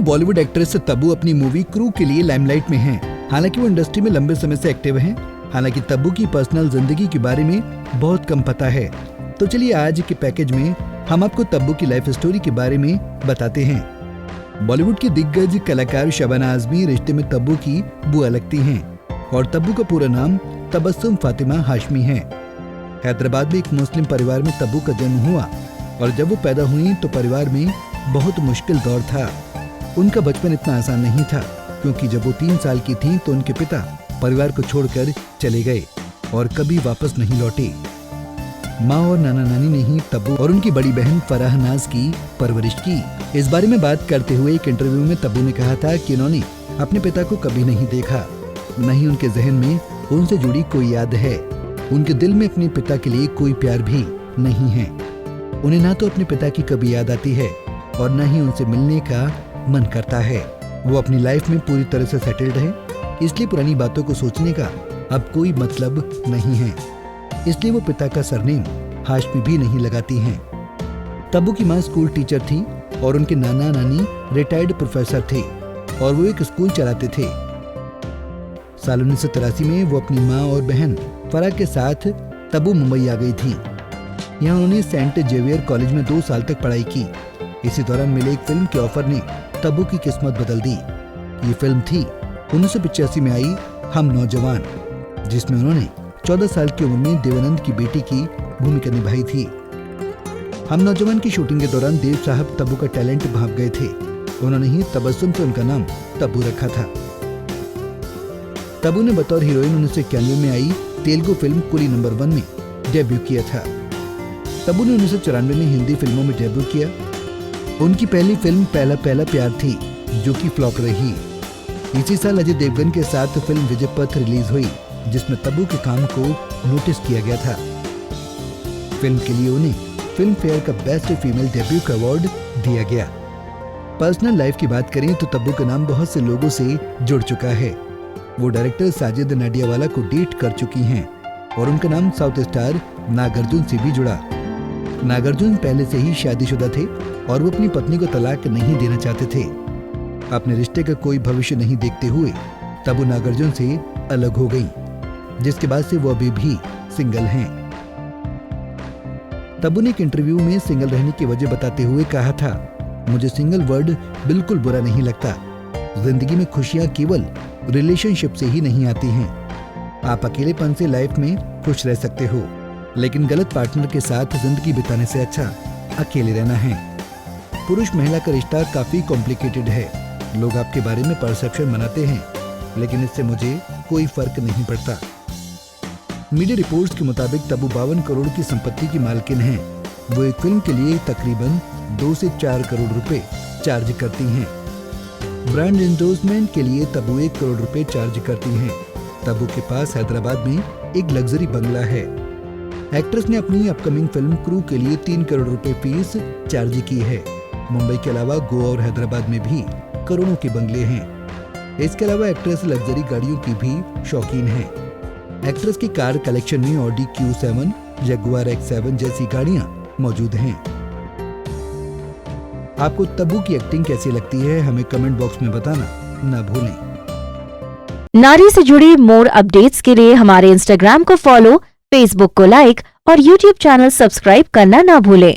Bollywood actress Tabu अपनी movie crew के लिए लाइमलाइट में हैं। हालांकि वो इंडस्ट्री में लंबे समय से एक्टिव हैं। हालांकि तब्बू की पर्सनल जिंदगी के बारे में बहुत कम पता है। तो चलिए आज के पैकेज में हम आपको तब्बू की लाइफ स्टोरी के बारे में बताते हैं। बॉलीवुड की दिग्गज कलाकार शबाना आजमी रिश्ते में तब्बू की बुआ लगती हैं और तब्बू का पूरा नाम तबस्सुम फातिमा हाशमी है। हैदराबाद में एक मुस्लिम परिवार में तब्बू का जन्म हुआ और जब वो पैदा हुई तो परिवार में बहुत मुश्किल दौर था। उनका बचपन इतना आसान नहीं था क्योंकि जब वो 3 साल की थीं तो उनके पिता परिवार को छोड़कर चले गए और कभी वापस नहीं लौटे। माँ और नाना नानी ने ही तब्बू और उनकी बड़ी बहन फराह नाज की परवरिश की। इस बारे में बात करते हुए एक इंटरव्यू में तब्बू ने कहा था कि उन्होंने अपने पिता को कभी नहीं देखा, न ही उनके जहन में उनसे जुड़ी कोई याद है। उनके दिल में अपने पिता के लिए कोई प्यार भी नहीं है। उन्हें ना तो अपने पिता की कभी याद आती है और न ही उनसे मिलने का मन करता है। वो अपनी लाइफ में पूरी तरह से सेटल्ड है, इसलिए पुरानी बातों को सोचने का अब कोई मतलब नहीं है। इसलिए वो पिता का सरनेम हाशमी भी नहीं लगाती हैं। तब्बू की माँ स्कूल टीचर थी और उनके नाना नानी रिटायर्ड प्रोफेसर थे और वो एक स्कूल चलाते थे। साल 1983 में वो अपनी माँ और बहन फराह के साथ तब्बू मुंबई आ गई थी। यहाँ उन्होंने सेंट जेवियर कॉलेज में 2 साल तक पढ़ाई की। इसी दौरान मिले एक फिल्म के ऑफर ने तब्बू की किस्मत बदल दी। ये फिल्म थी 1985 में आई हम नौजवान, जिसमें उन्होंने 14 साल की उम्र में देवानंद की बेटी की भूमिका निभाई थी। हम नौजवान की शूटिंग के दौरान देव साहब तब्बू का टैलेंट भांप गए थे। उन्होंने ही तबस्सुम से उनका नाम तब्बू रखा था। तब्बू ने बतौर हीरोइन 1991 में आई तेलुगु फिल्म कुली नंबर 1 में डेब्यू किया था। तब्बू ने 1994 में हिंदी फिल्मों में डेब्यू किया। उनकी पहली फिल्म पहला पहला प्यार थी, जो कि फ्लॉप रही। इसी साल अजय देवगन के साथ फिल्म विजयपथ रिलीज हुई, जिसमें तब्बू के काम को नोटिस किया गया था। फिल्म के लिए उन्हें फिल्म फेयर का बेस्ट फीमेल डेब्यू का अवार्ड दिया गया। पर्सनल लाइफ की बात करें तो तब्बू का नाम बहुत से लोगों से जुड़ चुका है। वो डायरेक्टर साजिद नाडियावाला को डेट कर चुकी हैं और उनका नाम साउथ स्टार नागार्जुन से भी जुड़ा। नागार्जुन पहले से ही शादीशुदा थे और वो अपनी पत्नी को तलाक नहीं देना चाहते थे। अपने रिश्ते का कोई भविष्य नहीं देखते हुए तब्बू नागार्जुन से अलग हो गई, जिसके बाद से वो अभी भी सिंगल हैं। तब्बू ने एक इंटरव्यू में सिंगल रहने की वजह बताते हुए कहा था, मुझे सिंगल वर्ड बिल्कुल बुरा नहीं लगता। जिंदगी में खुशियां केवल रिलेशनशिप से ही नहीं आती हैं। आप अकेलेपन से लाइफ में खुश रह सकते हो, लेकिन गलत पार्टनर के साथ जिंदगी बिताने से अच्छा अकेले रहना है। पुरुष महिला का रिश्ता काफी कॉम्प्लिकेटेड है। लोग आपके बारे में परसेप्शन बनाते हैं, लेकिन इससे मुझे कोई फर्क नहीं पड़ता। मीडिया रिपोर्ट्स के मुताबिक तब्बू 52 करोड़ की संपत्ति की मालकिन हैं। वो एक फिल्म के लिए तकरीबन 2 से 4 करोड़ रुपए चार्ज करती हैं। ब्रांड एंडोर्समेंट के लिए तब्बू 1 करोड़ रुपए चार्ज करती हैं। तब्बू के पास हैदराबाद में एक लग्जरी बंगला है। एक्ट्रेस ने अपनी अपकमिंग फिल्म क्रू के लिए 3 करोड़ रुपए फीस चार्ज की है। मुंबई के अलावा गोवा और हैदराबाद में भी करोड़ों के बंगले हैं। इसके अलावा एक्ट्रेस लग्जरी गाड़ियों की भी शौकीन है। एक्ट्रेस की कार कलेक्शन में ऑडी Q7, जगुआर X7 जैसी गाड़ियां मौजूद हैं। आपको तब्बू की एक्टिंग कैसी लगती है, हमें कमेंट बॉक्स में बताना ना भूलें। नारी से जुड़ी मोर अपडेट्स के लिए हमारे इंस्टाग्राम को फॉलो, फेसबुक को लाइक और यूट्यूब चैनल सब्सक्राइब करना ना भूलें।